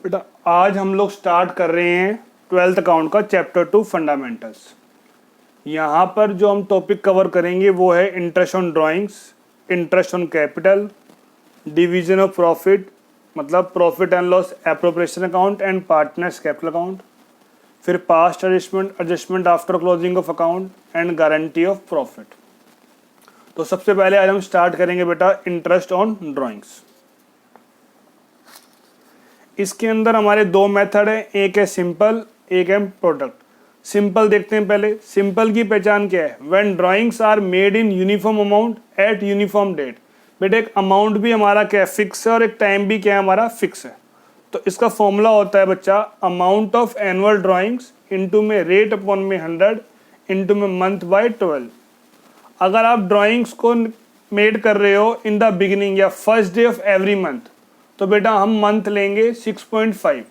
बेटा आज हम लोग स्टार्ट कर रहे हैं 12th अकाउंट का चैप्टर 2 फंडामेंटल्स। यहाँ पर जो हम टॉपिक कवर करेंगे वो है interest on drawings, interest on capital, division of profit मतलब profit and loss appropriation account and partners capital account, फिर past adjustment after closing of account and guarantee of profit. तो सबसे पहले आज हम स्टार्ट करेंगे बेटा इंटरेस्ट ऑन ड्राइंग्स। इसके अंदर हमारे दो मेथड है, एक है सिंपल, एक है प्रोडक्ट। सिंपल देखते हैं पहले। सिंपल की पहचान क्या है? When drawings are made in uniform amount at uniform date. बेटा एक अमाउंट भी हमारा क्या है? फिक्स है, और एक टाइम भी क्या है? हमारा फिक्स है। तो इसका फॉर्मूला होता है बच्चा amount of annual drawings into में रेट अपॉन में 100 इंटू में मंथ बाय 12। अगर आप ड्राइंग्स को मेड कर रहे हो इन द बिगिनिंग या first day of every month तो बेटा हम मंथ लेंगे 6.5।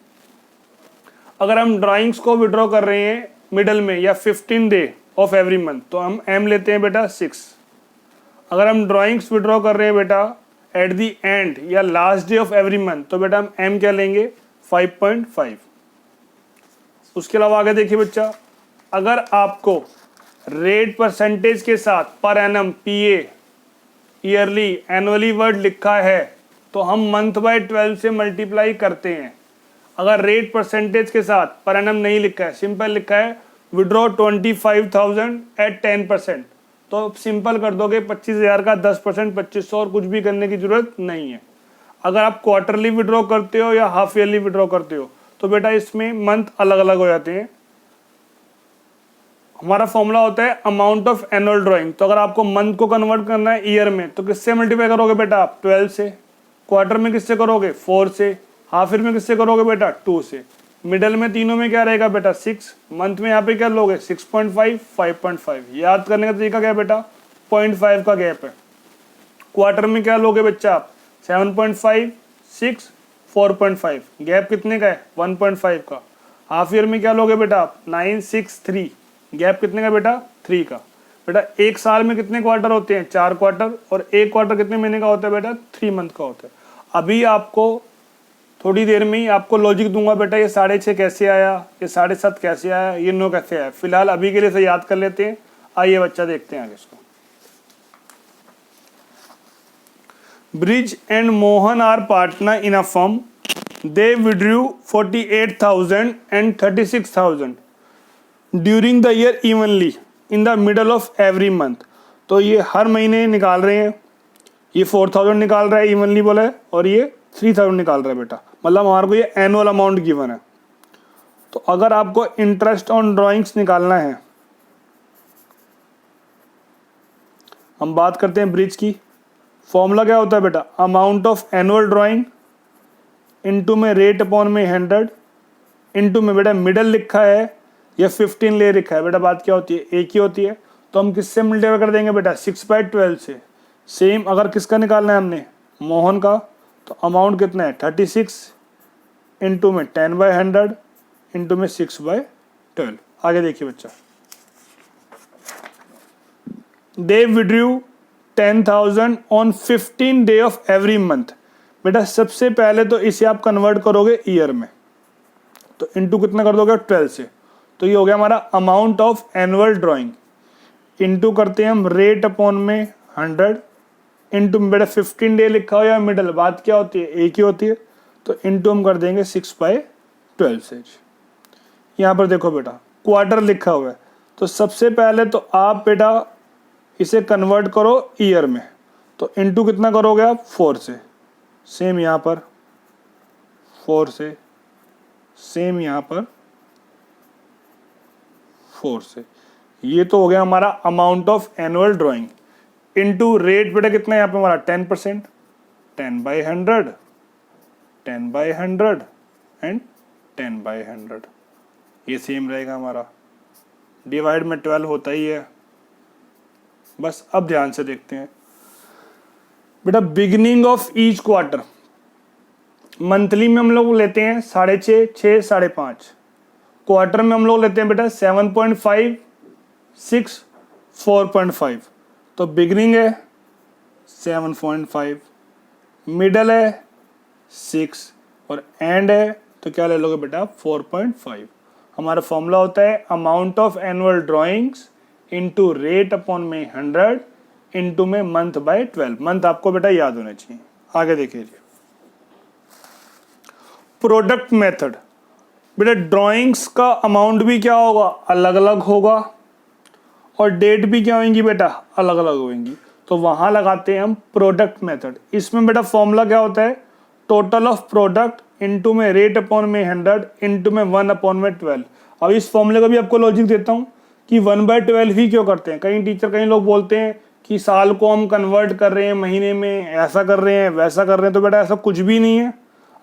अगर हम ड्राइंग्स को विड्रॉ कर रहे हैं मिडल में या 15 डे ऑफ एवरी मंथ तो हम एम लेते हैं बेटा 6। अगर हम ड्राइंग्स विड्रॉ कर रहे हैं बेटा एट दी एंड या last day of every month तो बेटा हम एम क्या लेंगे? 5.5। उसके अलावा आगे देखिए बच्चा, अगर आपको रेट परसेंटेज के साथ पर एनम, पीए, ईयरली, एनुअली वर्ड लिखा है तो हम मंथ बाय 12 से मल्टीप्लाई करते हैं। अगर रेट परसेंटेज के साथ पर एनम नहीं लिखा है, सिंपल लिखा है विड्रॉ 25,000 एट 10%, तो सिंपल कर दोगे 25,000 का 10% 2500, और कुछ भी करने की जरूरत नहीं है। अगर आप क्वार्टरली विड्रॉ करते हो या हाफ ईयरली विड्रॉ करते हो तो बेटा इसमें मंथ अलग अलग हो जाते हैं। हमारा फॉर्मूला होता है अमाउंट ऑफ एनुअल ड्राइंग। तो अगर आपको मंथ को कन्वर्ट करना है ईयर में तो किससे मल्टीप्लाई करोगे बेटा? आप 12 से। क्वार्टर में किससे करोगे? 4 से। हाफ ईयर में किससे करोगे बेटा? 2 से। मिडल में तीनों में क्या रहेगा बेटा? 6। मंथ में यहाँ पे क्या लोगे? 6.5, 5.5। याद करने का तरीका क्या है बेटा? 0.5 का गैप है। क्वार्टर में क्या लोगे बच्चा आप? 7.5, 6, 4.5। गैप कितने का है? 1.5 का। हाफ ईयर में क्या लोगे बेटा आप? 9, 6, 3। गैप कितने का बेटा? 3 का। बेटा एक साल में कितने क्वार्टर होते हैं? 4 क्वार्टर। और एक क्वार्टर कितने महीने का होता है बेटा? 3 मंथ का होता है। अभी आपको थोड़ी देर में ही आपको लॉजिक दूंगा बेटा, ये 6.5 कैसे आया, ये 7.5 कैसे आया, ये 9 कैसे आया। फिलहाल अभी के लिए इसे याद कर लेते हैं। आइए बच्चा देखते हैं आगे इसको। Brij and Mohan are partner in a firm. They withdrew 48,000 and 36,000 during the year evenly in the middle of every month. तो ये हर महीने निकाल रहे हैं। ये 4,000 निकाल रहा है इवनली बोला है, और ये 3,000 निकाल रहा है बेटा। मतलब हमारे को ये एनुअल अमाउंट गिवन है। तो अगर आपको इंटरेस्ट ऑन ड्राइंग्स निकालना है, हम बात करते हैं ब्रिज की। फॉर्मूला क्या होता है बेटा? Amount of annual drawing into में रेट अपॉन में 100 इनटू में बेटा मिडल लिखा है या 15 ले रखा है। बेटा बात क्या होती है? एक ही होती है। तो हम किससे मल्टीप्लाई कर देंगे बेटा? 6/12 से। सेम अगर किसका निकालना है हमने? मोहन का। तो अमाउंट कितना है? 36 इंटू में 10/100 इंटू में 6/12। आगे देखिए बच्चा, they withdrew 10,000 on 15 day of every month. बेटा सबसे पहले तो इसे आप कन्वर्ट करोगे ईयर में, तो इंटू कितना कर दोगे? 12 से। तो ये हो गया हमारा amount of annual drawing. Into करते हैं हम रेट अपॉन में 100 इंटू बेटा 15 डे लिखा हो या मिडल, बात क्या होती है? एक ही होती है। तो इंटू हम कर देंगे 6/12 से। यहाँ पर देखो बेटा क्वार्टर लिखा हुआ है, तो सबसे पहले तो आप बेटा इसे कन्वर्ट करो ईयर में। तो इंटू कितना करोगे आप? 4 से। सेम यहाँ पर 4 से, सेम यहाँ पर 4 से। ये तो हो गया हमारा amount of annual drawing. Into rate बेटा कितना है यहाँ पे हमारा? 10%। 10/100, 10/100 एंड 10/100। ये सेम रहेगा हमारा। डिवाइड में 12 होता ही है। बस अब ध्यान से देखते हैं बेटा, beginning of each quarter. Monthly में हम लोग लेते हैं 6.5, 6, 5.5। क्वार्टर में हम लोग लेते हैं बेटा 7.5, 6, 4.5। तो बिगिनिंग है 7.5, मिडल है 6 और एंड है तो क्या ले लोगे बेटा 4.5। हमारा फॉर्मूला होता है amount of annual drawings into rate upon में 100 इंटू में मंथ बाय 12। मंथ आपको बेटा याद होने चाहिए। आगे देखिए प्रोडक्ट मेथड। बेटा ड्राइंग्स का अमाउंट भी क्या होगा, अलग अलग होगा, और डेट भी क्या होंगी बेटा, अलग अलग होंगी। तो वहां लगाते हैं हम प्रोडक्ट मेथड। इसमें बेटा फॉर्मूला क्या होता है, टोटल ऑफ प्रोडक्ट इंटू में रेट अपॉन में 100 इंटू में 1 अपॉन में 12। अब इस फॉर्मूले का भी आपको लॉजिक देता हूं कि 1/12 ही क्यों करते हैं। कई लोग बोलते हैं कि साल को हम कन्वर्ट कर रहे हैं महीने में, ऐसा कर रहे हैं वैसा कर रहे हैं। तो बेटा ऐसा कुछ भी नहीं है।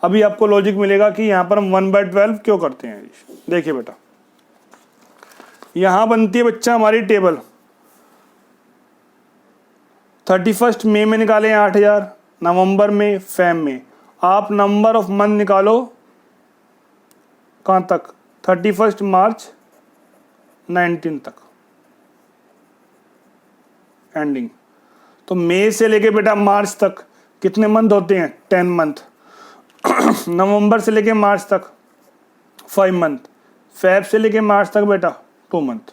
अभी आपको लॉजिक मिलेगा कि यहाँ पर हम 1/12 क्यों करते हैं। देखिए बेटा यहां बनती है बच्चा हमारी टेबल। 31 मई में निकाले 8000, नवंबर में, फेब में। आप नंबर ऑफ मंथ निकालो कहां तक, 31 मार्च 19 तक एंडिंग। तो मई से लेके बेटा मार्च तक कितने मंथ होते हैं, 10 मंथ। नवंबर से लेके मार्च तक 5 मंथ। फेब से लेके मार्च तक बेटा 2 मंथ।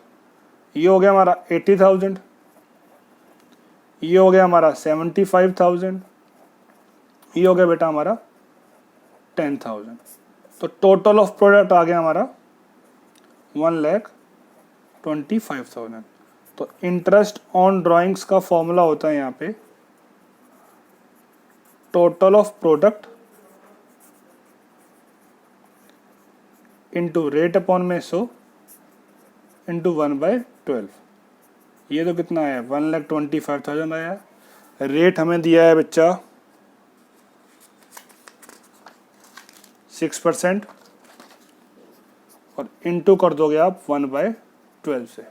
ये हो गया हमारा 80,000। ये हो गया हमारा 75,000। ये हो गया बेटा हमारा 10,000। तो टोटल ऑफ प्रोडक्ट आ गया हमारा 1,25,000। तो इंटरेस्ट ऑन ड्राइंग्स का फॉर्मूला होता है यहाँ पे total of product into rate upon में 100 इंटू 1/12। ये तो कितना आया, 1,25,000 आया। रेट हमें दिया है बच्चा 6% और इंटू कर दोगे आप 1/12 से।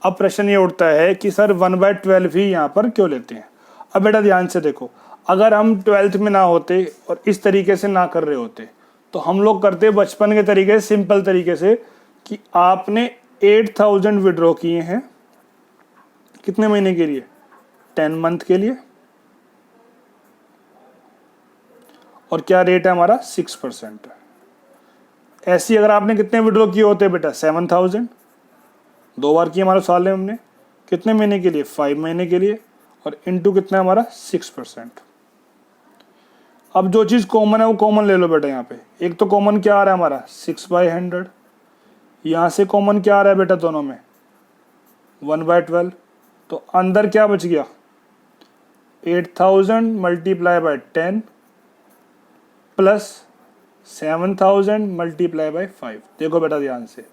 अब प्रश्न ये उठता है कि सर 1/12 ही यहाँ पर क्यों लेते हैं। अब बेटा ध्यान से देखो, अगर हम 12th में ना होते और इस तरीके से ना कर रहे होते तो हम लोग करते बचपन के तरीके से, सिंपल तरीके से, कि आपने 8,000 विड्रॉ किए हैं कितने महीने के लिए, 10 मंथ के लिए, और क्या रेट है हमारा 6%। ऐसी अगर आपने कितने विड्रॉ किए होते बेटा 7,000, 2 बार किए हमारे साल में हमने, कितने महीने के लिए 5 महीने के लिए, और इंटू कितना हमारा 6%। अब जो चीज़ कॉमन है वो कॉमन ले लो बेटा। यहाँ पे एक तो कॉमन क्या आ रहा है हमारा 6/100, यहाँ से कॉमन क्या आ रहा है बेटा दोनों में 1/12। तो अंदर क्या बच गया 8,000 multiply by 10 plus 7,000 multiply by 5। देखो बेटा ध्यान से,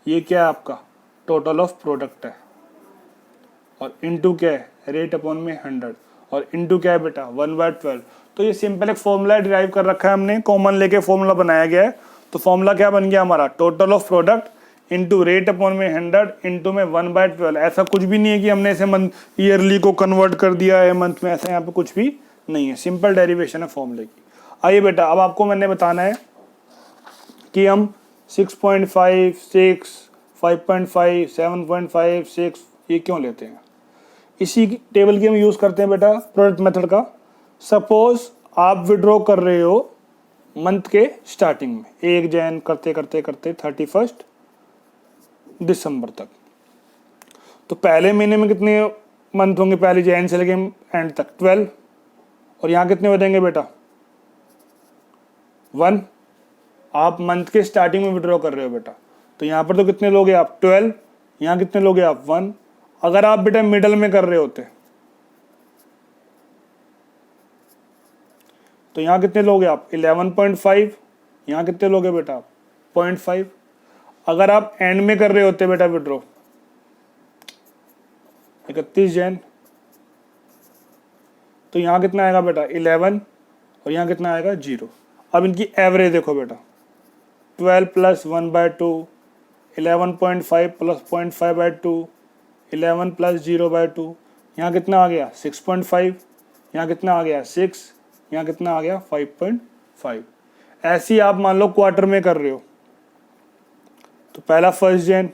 ये क्या है आपका टोटल ऑफ प्रोडक्ट है, और इंटू क्या है रेट अपॉन में 100, और इंटू क्या है बेटा 1/12। तो ये सिंपल एक फॉर्मूला डिराइव कर रखा है हमने, कॉमन लेके फॉर्मूला बनाया गया है। तो फॉर्मूला क्या बन गया हमारा, total of product into rate upon में 100 इंटू में 1/12। ऐसा कुछ भी नहीं है कि हमने इसे मंथ ईयरली को कन्वर्ट कर दिया है मंथ में, ऐसा यहाँ पे कुछ भी नहीं है, सिंपल डेरिवेशन है फॉर्मूले की। आइए बेटा अब आपको मैंने बताना है कि हम 6.5, 6, 5.5, 7.5, 6 ये क्यों लेते हैं। इसी टेबल की हम यूज़ करते हैं बेटा प्रोडक्ट मेथड का। सपोज आप विड्रॉ कर रहे हो मंथ के स्टार्टिंग में 1 जैन करते करते करते 31 दिसंबर तक। तो पहले महीने में कितने मंथ होंगे, पहले जैन से लेके एंड तक 12, और यहाँ कितने हो जाएंगे बेटा 1। आप मंथ के स्टार्टिंग में विड्रॉ कर रहे हो बेटा, तो यहाँ पर तो कितने लोगे आप 12, यहाँ कितने लोगे आप 1। अगर आप बेटा मिडल में कर रहे होते तो यहाँ कितने लोगे आप 11.5, यहाँ कितने लोगे बेटा आप 0.5। अगर आप एंड में कर रहे होते बेटा विड्रॉ 31 जैन, तो यहाँ कितना आएगा बेटा 11, और यहाँ कितना आएगा 0। अब इनकी एवरेज देखो बेटा 12 प्लस 1/2, 11.5 प्लस 0.5/2, 11 प्लस 0/2, यहाँ कितना आ गया 6.5, यहाँ कितना आ गया 6, यहाँ कितना आ गया 5.5। ऐसी आप मान लो क्वार्टर में कर रहे हो, तो पहला 1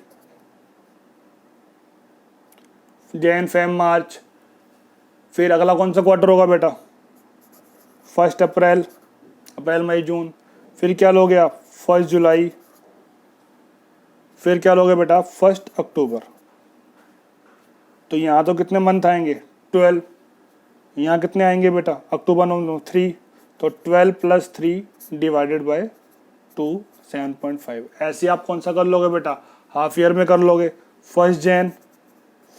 जैन, फेब, मार्च, फिर अगला कौन सा क्वार्टर होगा बेटा 1 अप्रैल, मई, जून, फिर क्या लोगे आप 1 जुलाई, फिर क्या लोगे बेटा 1 अक्टूबर। तो यहाँ तो कितने मंथ आएंगे 12, यहाँ कितने आएंगे बेटा अक्टूबर नवंबर 3, तो 12 + 3 डिवाइडेड बाय 2 7.5। ऐसे आप कौन सा कर लोगे बेटा हाफ ईयर में कर लोगे। 1 जैन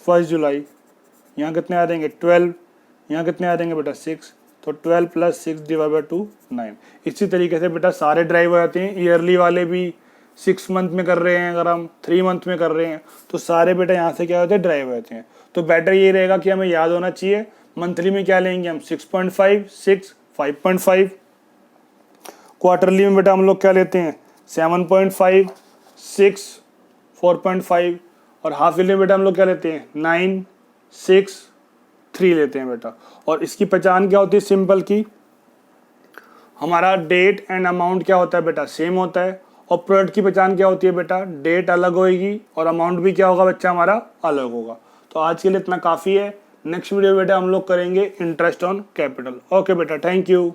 1 जुलाई, यहाँ कितने आ जाएंगे 12, यहाँ कितने आ जाएंगे बेटा 6, तो 12 + 6 डिवाइड बाय 2 9। इसी तरीके से बेटा सारे ड्राइव हो जाते हैं। ईयरली वाले भी 6 मंथ में कर रहे हैं, अगर हम 3 मंथ में कर रहे हैं तो सारे बेटा यहाँ से क्या होते हैं ड्राइव हो जाते हैं। तो बेटर ये रहेगा कि हमें याद होना चाहिए मंथली में क्या लेंगे हम 6.5 6 5.5, क्वार्टरली में बेटा हम लोग क्या लेते हैं 7.5 6 4.5, और हाफ ईयरली में बेटा हम लोग क्या लेते हैं 9 6 3 लेते हैं बेटा। और इसकी पहचान क्या होती है सिंपल की, हमारा डेट एंड अमाउंट क्या होता है बेटा सेम होता है, और प्रोडक्ट की पहचान क्या होती है बेटा डेट अलग होगी और अमाउंट भी क्या होगा बच्चा हमारा अलग होगा। तो आज के लिए इतना काफ़ी है। नेक्स्ट वीडियो बेटा हम लोग करेंगे इंटरेस्ट ऑन कैपिटल। ओके बेटा, थैंक यू।